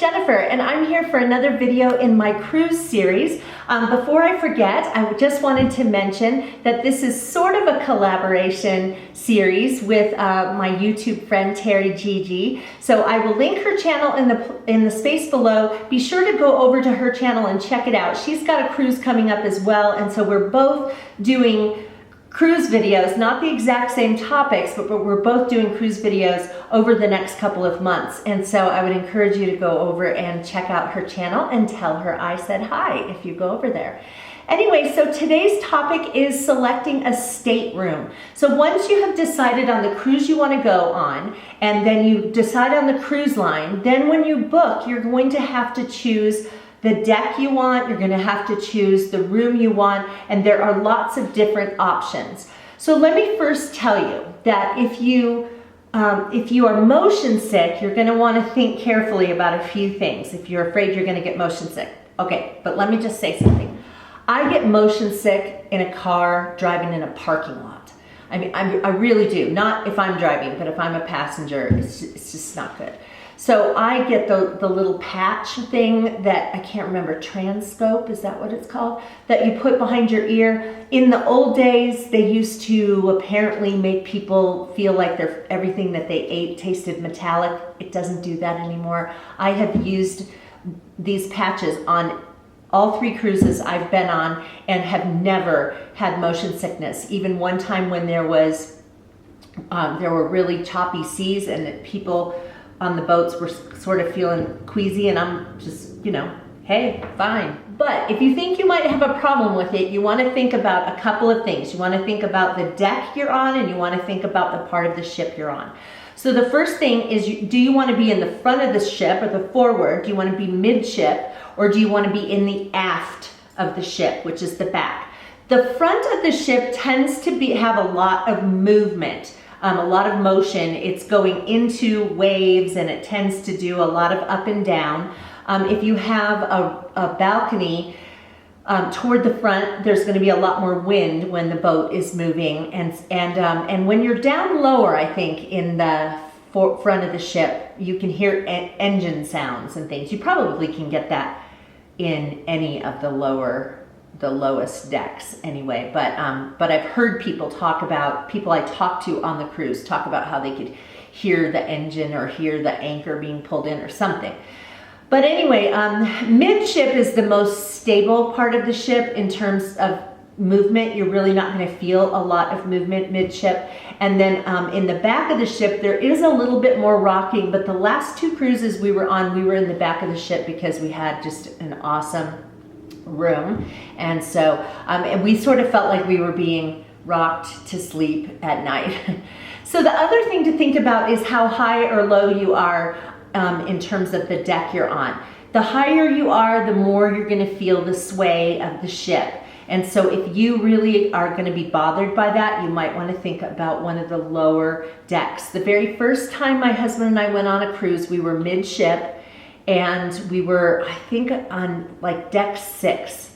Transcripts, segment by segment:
Jennifer, and I'm here for another video in my cruise series. Before I forget, I just wanted to mention that this is sort of a collaboration series with my YouTube friend Terry Gigi. So I will link her channel in the space below. Be sure to go over to her channel and check it out. She's got a cruise coming up as well, and so we're both doing cruise videos, not the exact same topics, but we're both doing cruise videos over the next couple of months. And so I would encourage you to go over and check out her channel and tell her I said hi if you go over there. Anyway, so today's topic is selecting a stateroom. So once you have decided on the cruise you want to go on, and then you decide on the cruise line, then when you book, you're going to have to choose the deck you want, you're gonna have to choose the room you want, and there are lots of different options. So let me first tell you that if you are motion sick, you're gonna wanna think carefully about a few things if you're afraid you're gonna get motion sick. Okay, but let me just say something. I get motion sick in a car driving in a parking lot. I mean, I really do. Not if I'm driving, but if I'm a passenger, it's just not good. So I get the little patch thing that I can't remember, Transcope, is that what it's called? That you put behind your ear. In the old days, they used to apparently make people feel like everything that they ate tasted metallic. It doesn't do that anymore. I have used these patches on all 3 cruises I've been on and have never had motion sickness. Even one time when there were really choppy seas and people on the boats were sort of feeling queasy, and I'm just, hey, fine. But if you think you might have a problem with it, you want to think about a couple of things. You want to think about the deck you're on, and you want to think about the part of the ship you're on. So the first thing is, do you want to be in the front of the ship or the forward? Do you want to be midship, or do you want to be in the aft of the ship, which is the back? The front of the ship tends to have a lot of movement. A lot of motion. It's going into waves, and it tends to do a lot of up and down. If you have a balcony toward the front, there's going to be a lot more wind when the boat is moving. And when you're down lower, I think, in the front of the ship, you can hear engine sounds and things. You probably can get that in any of the lowest decks anyway, but I've heard people I talked to on the cruise talk about how they could hear the engine or hear the anchor being pulled in or something. But anyway, midship is the most stable part of the ship in terms of movement. You're really not going to feel a lot of movement midship. And then in the back of the ship, there is a little bit more rocking, but the last 2 cruises we were on, we were in the back of the ship because we had just an awesome room, and so and we sort of felt like we were being rocked to sleep at night. So the other thing to think about is how high or low you are in terms of the deck you're on. The higher you are, the more you're going to feel the sway of the ship. And so if you really are going to be bothered by that, you might want to think about one of the lower decks. The very first time my husband and I went on a cruise, we were midship, and we were, I think, on like deck 6.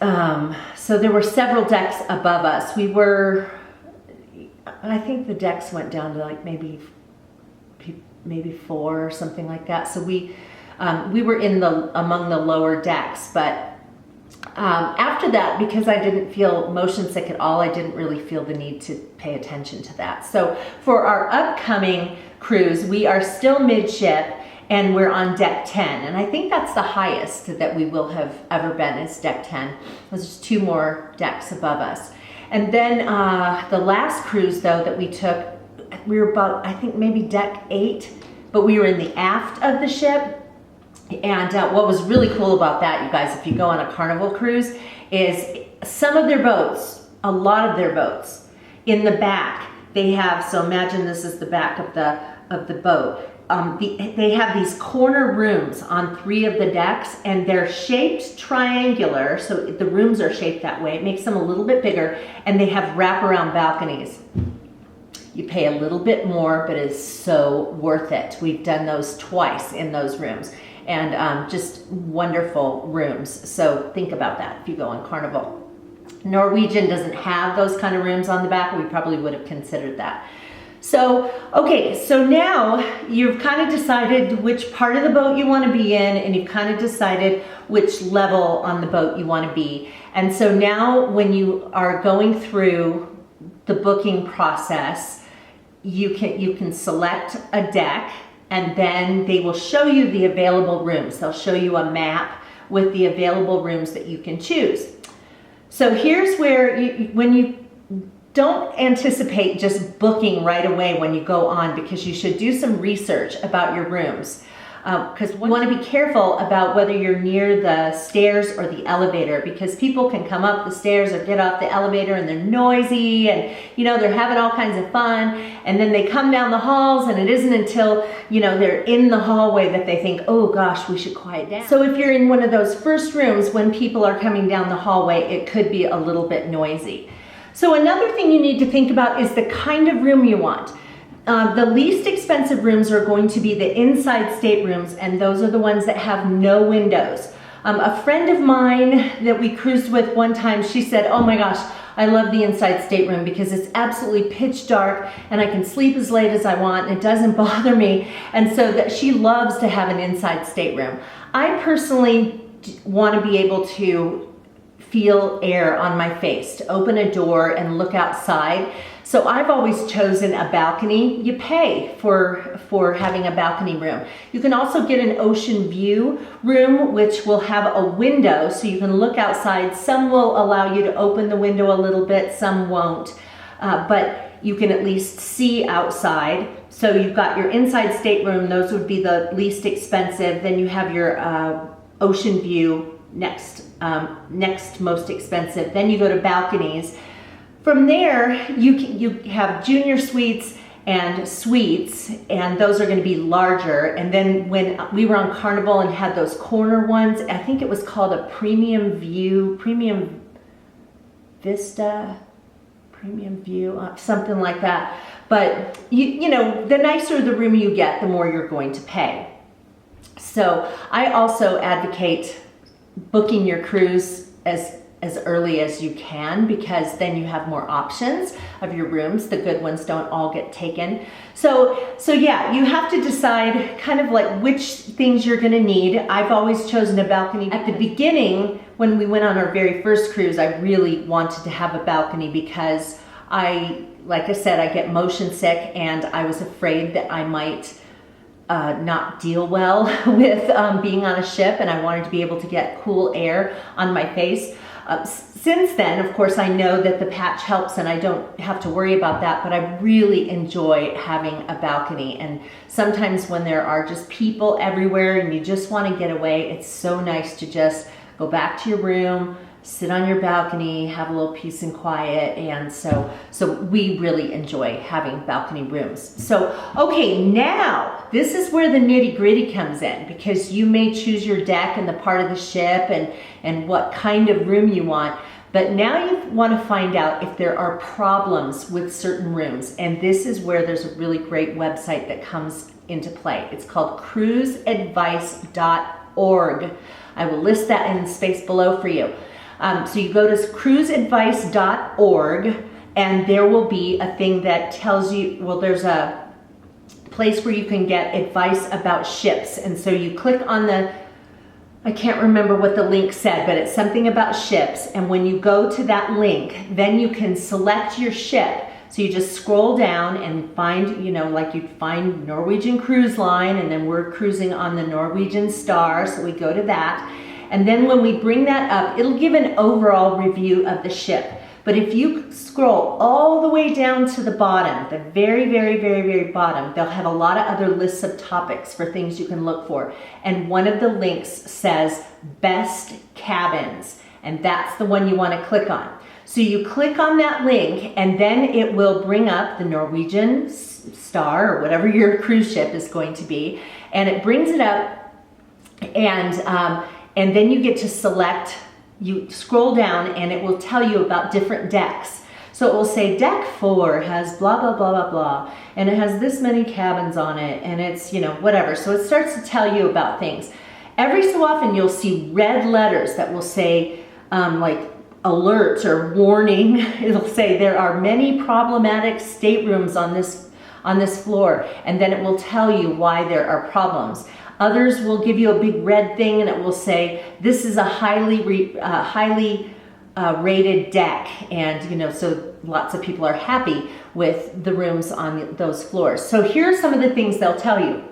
So there were several decks above us. I think the decks went down to like maybe 4 or something like that. So we were among the lower decks, but after that, because I didn't feel motion sick at all, I didn't really feel the need to pay attention to that. So for our upcoming cruise, we are still midship, and we're on deck 10. And I think that's the highest that we will have ever been, is deck 10. There's just 2 more decks above us. And then the last cruise, though, that we took, we were about, I think, maybe deck 8, but we were in the aft of the ship. And what was really cool about that, you guys, if you go on a Carnival cruise, is some of their boats, a lot of their boats, in the back, they have, so imagine this is the back of the boat. They have these corner rooms on 3 of the decks, and they're shaped triangular, so the rooms are shaped that way. It makes them a little bit bigger, and they have wraparound balconies. You pay a little bit more, but it's so worth it. We've done those twice in those rooms, and just wonderful rooms. So think about that if you go on Carnival. Norwegian doesn't have those kind of rooms on the back. We probably would have considered that. So, okay, so now you've kind of decided which part of the boat you want to be in, and you've kind of decided which level on the boat you want to be. And so now when you are going through the booking process, you can select a deck, and then they will show you the available rooms. They'll show you a map with the available rooms that you can choose. So here's where when you don't anticipate just booking right away when you go on, because you should do some research about your rooms. Because you want to be careful about whether you're near the stairs or the elevator, because people can come up the stairs or get off the elevator and they're noisy and they're having all kinds of fun, and then they come down the halls and it isn't until they're in the hallway that they think, oh gosh, we should quiet down. So if you're in one of those first rooms when people are coming down the hallway, it could be a little bit noisy. So another thing you need to think about is the kind of room you want. The least expensive rooms are going to be the inside staterooms, and those are the ones that have no windows. A friend of mine that we cruised with one time, she said, oh my gosh, I love the inside stateroom because it's absolutely pitch dark and I can sleep as late as I want and it doesn't bother me. And so that she loves to have an inside stateroom. I personally want to be able to feel air on my face, to open a door and look outside. So I've always chosen a balcony. You pay for having a balcony room. You can also get an ocean view room, which will have a window so you can look outside. Some will allow you to open the window a little bit, some won't, but you can at least see outside. So you've got your inside stateroom, those would be the least expensive. Then you have your ocean view next most expensive. Then you go to balconies. From there, you have junior suites and suites, and those are going to be larger. And then when we were on Carnival and had those corner ones, I think it was called a premium view, premium vista, premium view, something like that. But the nicer the room you get, the more you're going to pay. So I also advocate booking your cruise as early as you can, because then you have more options of your rooms. The good ones don't all get taken. So yeah, you have to decide kind of like which things you're gonna need. I've always chosen a balcony. At the beginning, when we went on our very first cruise, I really wanted to have a balcony because like I said, I get motion sick, and I was afraid that I might not deal well with being on a ship, and I wanted to be able to get cool air on my face. Since then, of course, I know that the patch helps and I don't have to worry about that, but I really enjoy having a balcony. And sometimes when there are just people everywhere and you just want to get away, it's so nice to just go back to your room, sit on your balcony, have a little peace and quiet. And so we really enjoy having balcony rooms. So, okay, now this is where the nitty gritty comes in, because you may choose your deck and the part of the ship and what kind of room you want. But now you want to find out if there are problems with certain rooms. And this is where there's a really great website that comes into play. It's called cruiseadvice.org. I will list that in the space below for you. So you go to cruiseadvice.org, and there will be a thing that tells you, well, there's a place where you can get advice about ships. And so you click on the, I can't remember what the link said, but it's something about ships. And when you go to that link, then you can select your ship. So you just scroll down and find, like you'd find Norwegian Cruise Line, and then we're cruising on the Norwegian Star, so we go to that. And then when we bring that up, it'll give an overall review of the ship. But if you scroll all the way down to the bottom, the very, very, very, very bottom, they'll have a lot of other lists of topics for things you can look for. And one of the links says best cabins, and that's the one you want to click on. So you click on that link, and then it will bring up the Norwegian Star, or whatever your cruise ship is going to be, and it brings it up, and then you get to select. You scroll down and it will tell you about different decks. So it will say deck 4 has blah, blah, blah, blah, blah, and it has this many cabins on it, and it's, whatever. So it starts to tell you about things. Every so often you'll see red letters that will say like alerts or warning. It'll say there are many problematic staterooms on on this floor, and then it will tell you why there are problems. Others will give you a big red thing and it will say, this is a highly rated deck, and so lots of people are happy with the rooms on those floors. So here are some of the things they'll tell you.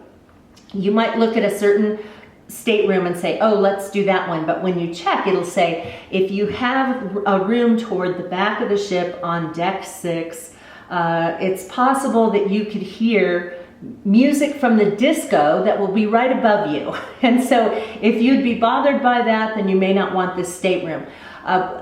You might look at a certain stateroom and say, oh, let's do that one. But when you check, it'll say, if you have a room toward the back of the ship on deck 6, it's possible that you could hear music from the disco that will be right above you. And so if you'd be bothered by that, then you may not want this stateroom.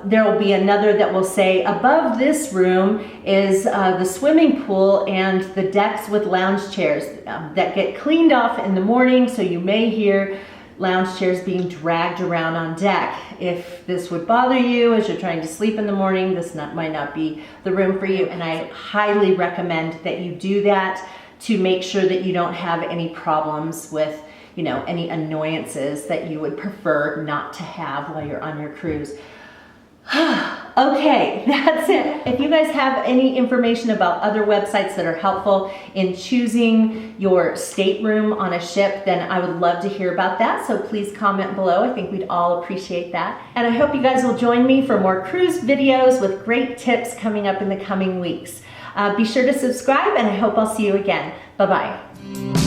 There will be another that will say, above this room is the swimming pool and the decks with lounge chairs that get cleaned off in the morning, so you may hear lounge chairs being dragged around on deck. If this would bother you as you're trying to sleep in the morning, this might not be the room for you, and I highly recommend that you do that to make sure that you don't have any problems with any annoyances that you would prefer not to have while you're on your cruise. Okay, that's it. If you guys have any information about other websites that are helpful in choosing your stateroom on a ship, then I would love to hear about that. So please comment below. I think we'd all appreciate that. And I hope you guys will join me for more cruise videos with great tips coming up in the coming weeks. Be sure to subscribe, and I hope I'll see you again. Bye-bye.